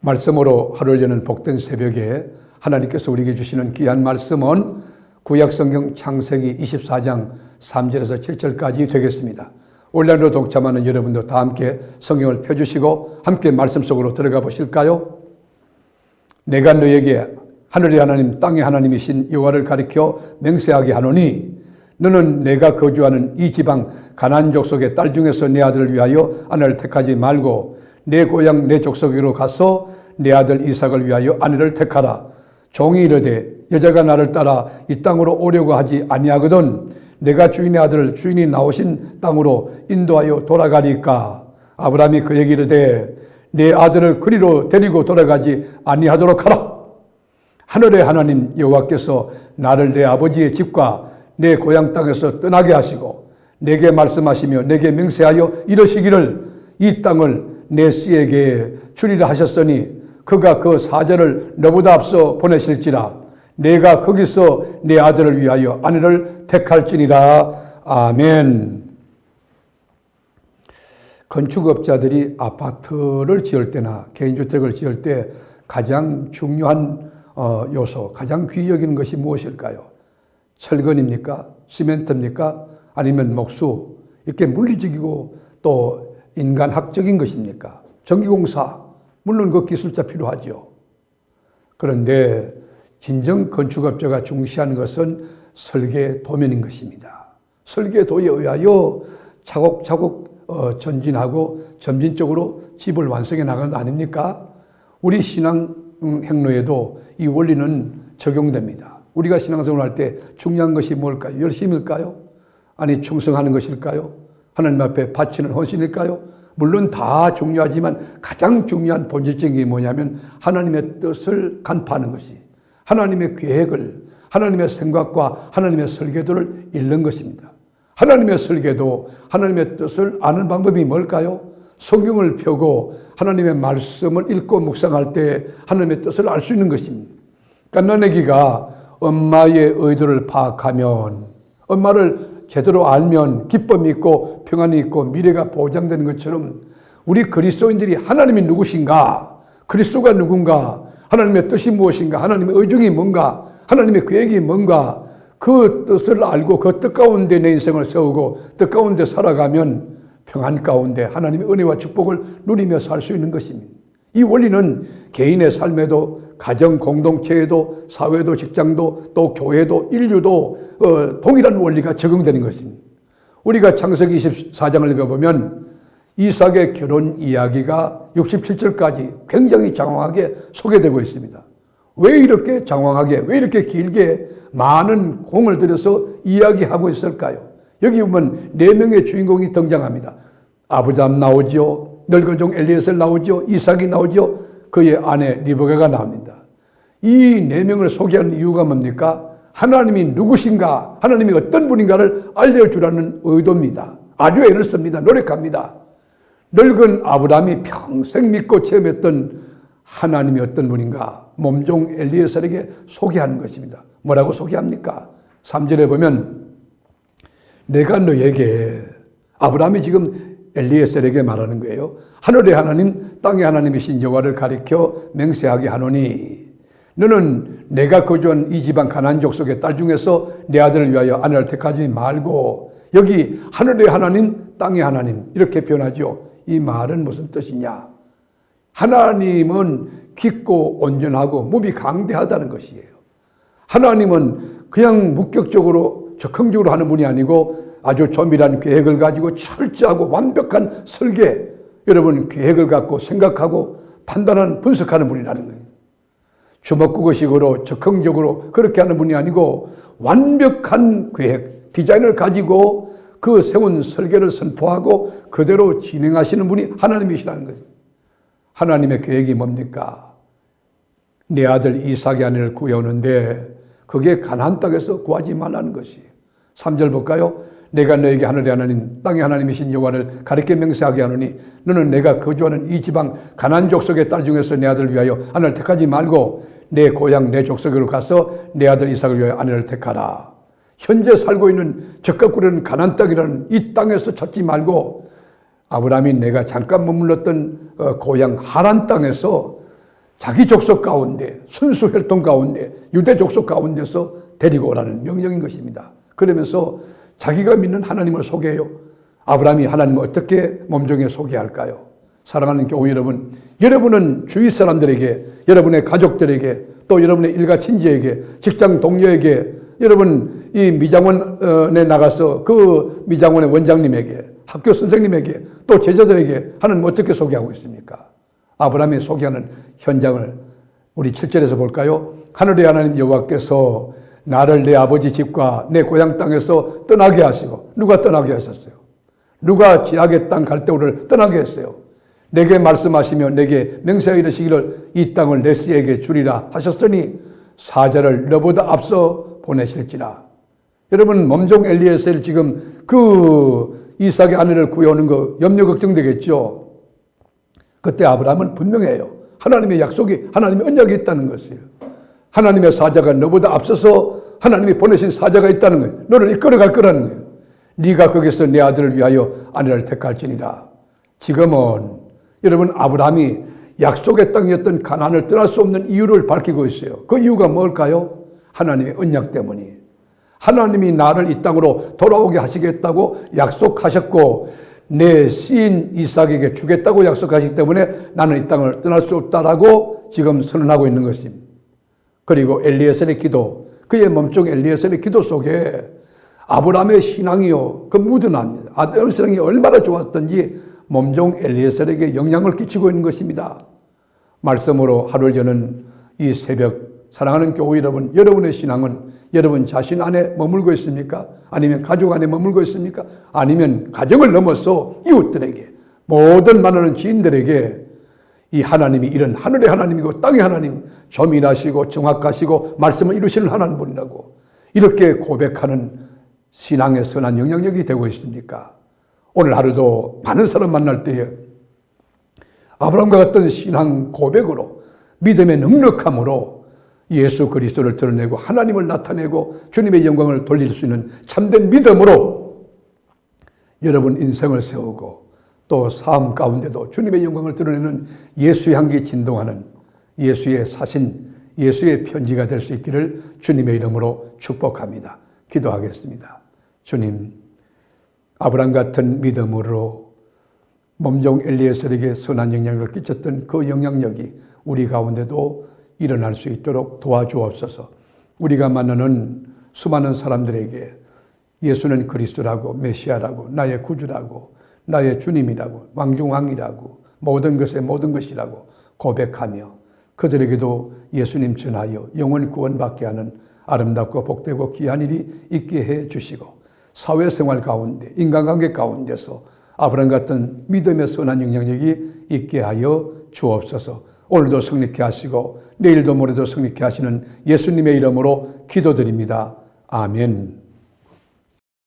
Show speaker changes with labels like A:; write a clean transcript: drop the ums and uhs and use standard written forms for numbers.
A: 말씀으로 하루를 여는 복된 새벽에 하나님께서 우리에게 주시는 귀한 말씀은 구약성경 창세기 24장 3절에서 7절까지 되겠습니다. 온라인으로 동참하는 여러분도 다 함께 성경을 펴주시고 함께 말씀 속으로 들어가 보실까요? 내가 너에게 하늘의 하나님 땅의 하나님이신 여호와를 가리켜 맹세하게 하노니 너는 내가 거주하는 이 지방 가나안 족속의 딸 중에서 내 아들을 위하여 아내를 택하지 말고 내 고향 내 족속으로 가서 내 아들 이삭을 위하여 아내를 택하라. 종이 이르되 여자가 나를 따라 이 땅으로 오려고 하지 아니하거든 내가 주인의 아들을 주인이 나오신 땅으로 인도하여 돌아가리까. 아브라함이 그에게 이르되 내 아들을 그리로 데리고 돌아가지 아니하도록 하라. 하늘의 하나님 여호와께서 나를 내 아버지의 집과 내 고향 땅에서 떠나게 하시고 내게 말씀하시며 내게 맹세하여 이르시기를 이 땅을 내 씨에게 주리라 하셨으니 그가 그 사절을 너보다 앞서 보내실지라. 내가 거기서 내 아들을 위하여 아내를 택할지니라. 아멘. 건축업자들이 아파트를 지을 때나 개인주택을 지을 때 가장 중요한 요소, 가장 귀히 여기는 것이 무엇일까요? 철근입니까? 시멘트입니까? 아니면 목수? 이렇게 물리적이고 또 인간학적인 것입니까? 전기공사, 물론 그 기술자 필요하죠. 그런데 진정 건축업자가 중시하는 것은 설계도면인 것입니다. 설계도에 의하여 차곡차곡 전진하고 점진적으로 집을 완성해 나가는 거 아닙니까? 우리 신앙 행로에도 이 원리는 적용됩니다. 우리가 신앙생활을 할 때 중요한 것이 뭘까요? 열심일까요? 아니 충성하는 것일까요? 하나님 앞에 바치는 헌신일까요? 물론 다 중요하지만 가장 중요한 본질적인 게 뭐냐면 하나님의 뜻을 간파하는 것이, 하나님의 계획을, 하나님의 생각과 하나님의 설계도를 읽는 것입니다. 하나님의 설계도, 하나님의 뜻을 아는 방법이 뭘까요? 성경을 펴고 하나님의 말씀을 읽고 묵상할 때 하나님의 뜻을 알 수 있는 것입니다. 갓난아기가 엄마의 의도를 파악하면, 엄마를 제대로 알면 기쁨이 있고 평안이 있고 미래가 보장되는 것처럼 우리 그리스도인들이 하나님이 누구신가, 그리스도가 누군가, 하나님의 뜻이 무엇인가, 하나님의 의중이 뭔가, 하나님의 계획이 뭔가, 그 뜻을 알고 그 뜻 가운데 내 인생을 세우고 뜻 가운데 살아가면 평안 가운데 하나님의 은혜와 축복을 누리며 살 수 있는 것입니다. 이 원리는 개인의 삶에도, 가정 공동체에도, 사회도, 직장도, 또 교회도, 인류도 동일한 원리가 적용되는 것입니다. 우리가 창세기 24장을 읽어보면 이삭의 결혼 이야기가 67절까지 굉장히 장황하게 소개되고 있습니다. 왜 이렇게 장황하게, 왜 이렇게 길게 많은 공을 들여서 이야기하고 있을까요? 여기 보면 4명의 주인공이 등장합니다. 아브라함 나오죠. 늙은 종 엘리에셀 나오죠. 이삭이 나오죠. 그의 아내 리브가가 나옵니다. 이 4명을 소개하는 이유가 뭡니까? 하나님이 누구신가, 하나님이 어떤 분인가를 알려주라는 의도입니다. 아주 애를 씁니다. 노력합니다. 늙은 아브라함이 평생 믿고 체험했던 하나님이 어떤 분인가 몸종 엘리에셀에게 소개하는 것입니다. 뭐라고 소개합니까? 3절에 보면 내가 너에게, 아브라함이 지금 엘리에셀에게 말하는 거예요. 하늘의 하나님 땅의 하나님이신 여호와를 가리켜 맹세하게 하노니 너는 내가 거주한 이 지방 가나안 족속의 딸 중에서 내 아들을 위하여 아내를 택하지 말고, 여기 하늘의 하나님 땅의 하나님 이렇게 표현하죠. 이 말은 무슨 뜻이냐? 하나님은 깊고 온전하고 몸이 강대하다는 것이에요. 하나님은 그냥 목격적으로 적극적으로 하는 분이 아니고 아주 조밀한 계획을 가지고 철저하고 완벽한 설계, 여러분 계획을 갖고 생각하고 판단하는, 분석하는 분이라는 거예요. 주먹구구식으로 적극적으로 그렇게 하는 분이 아니고 완벽한 계획, 디자인을 가지고 그 세운 설계를 선포하고 그대로 진행하시는 분이 하나님이시라는 거예요. 하나님의 계획이 뭡니까? 내 아들 이삭의 아내를 구해오는데 그게 가나안 땅에서 구하지 말라는 것이에요. 3절 볼까요? 내가 너에게 하늘의 하나님 땅의 하나님이신 여호와를 가리켜 맹세하게 하노니 너는 내가 거주하는 이 지방 가나안 족속의 딸 중에서 내 아들을 위하여 아내를 택하지 말고 내 고향 내 족속으로 가서 내 아들 이삭을 위하여 아내를 택하라. 현재 살고 있는 적각구려는 가나안 땅이라는 이 땅에서 찾지 말고 아브라함이 내가 잠깐 머물렀던 고향 하란 땅에서 자기 족속 가운데, 순수 혈통 가운데, 유대 족속 가운데서 데리고 오라는 명령인 것입니다. 그러면서 자기가 믿는 하나님을 소개해요. 아브라함이 하나님을 어떻게 몸종에 소개할까요? 사랑하는 교우 여러분, 여러분은 주위 사람들에게, 여러분의 가족들에게, 또 여러분의 일가 친지에게, 직장 동료에게, 여러분 이 미장원에 나가서 그 미장원의 원장님에게, 학교 선생님에게, 또 제자들에게 하나님 어떻게 소개하고 있습니까? 아브라함이 소개하는 현장을 우리 7절에서 볼까요? 하늘의 하나님 여호와께서 나를 내 아버지 집과 내 고향 땅에서 떠나게 하시고, 누가 떠나게 하셨어요? 누가 지하의 땅 갈대우를 떠나게 했어요? 내게 말씀하시며 내게 맹세하여 이르시기를 이 땅을 내 씨에게 주리라 하셨으니 사자를 너보다 앞서 보내실지라. 여러분, 몸종 엘리에셀 지금 그 이삭의 아내를 구해오는 거 염려 걱정되겠죠? 그때 아브라함은 분명해요. 하나님의 약속이, 하나님의 언약이 있다는 것이에요. 하나님의 사자가 너보다 앞서서 하나님이 보내신 사자가 있다는 거예요. 너를 이끌어갈 거라는 거예요. 네가 거기서 내 아들을 위하여 아내를 택할지니라. 지금은 여러분, 아브라함이 약속의 땅이었던 가나안을 떠날 수 없는 이유를 밝히고 있어요. 그 이유가 뭘까요? 하나님의 언약 때문이. 하나님이 나를 이 땅으로 돌아오게 하시겠다고 약속하셨고 내 씨인 이삭에게 주겠다고 약속하시기 때문에 나는 이 땅을 떠날 수 없다라고 지금 선언하고 있는 것입니다. 그리고 엘리에셀의 기도, 그의 몸종 엘리에셀의 기도 속에 아브라함의 신앙이요, 그 묻어납니다. 아브라함의 신앙이 얼마나 좋았던지 몸종 엘리에셀에게 영향을 끼치고 있는 것입니다. 말씀으로 하루를 여는 이 새벽, 사랑하는 교우 여러분, 여러분의 신앙은 여러분 자신 안에 머물고 있습니까? 아니면 가족 안에 머물고 있습니까? 아니면 가정을 넘어서 이웃들에게, 모든 많은 지인들에게 이 하나님이 이런 하늘의 하나님이고 땅의 하나님, 조민하시고 정확하시고 말씀을 이루시는 하나님 분이라고 이렇게 고백하는 신앙의 선한 영향력이 되고 있습니까? 오늘 하루도 많은 사람 만날 때에 아브라함과 같은 신앙 고백으로, 믿음의 넉넉함으로 예수 그리스도를 드러내고 하나님을 나타내고 주님의 영광을 돌릴 수 있는 참된 믿음으로 여러분 인생을 세우고 또 삶 가운데도 주님의 영광을 드러내는 예수의 향기 진동하는 예수의 사신, 예수의 편지가 될 수 있기를 주님의 이름으로 축복합니다. 기도하겠습니다. 주님, 아브라함 같은 믿음으로 몸종 엘리에셀에게 선한 영향력을 끼쳤던 그 영향력이 우리 가운데도 일어날 수 있도록 도와주옵소서. 우리가 만나는 수많은 사람들에게 예수는 그리스도라고, 메시아라고, 나의 구주라고, 나의 주님이라고, 왕중왕이라고, 모든 것의 모든 것이라고 고백하며 그들에게도 예수님 전하여 영원 구원받게 하는 아름답고 복되고 귀한 일이 있게 해 주시고 사회생활 가운데, 인간관계 가운데서 아브라함 같은 믿음의 선한 영향력이 있게 하여 주옵소서. 오늘도 성립케 하시고 내일도 모레도 성립케 하시는 예수님의 이름으로 기도드립니다. 아멘.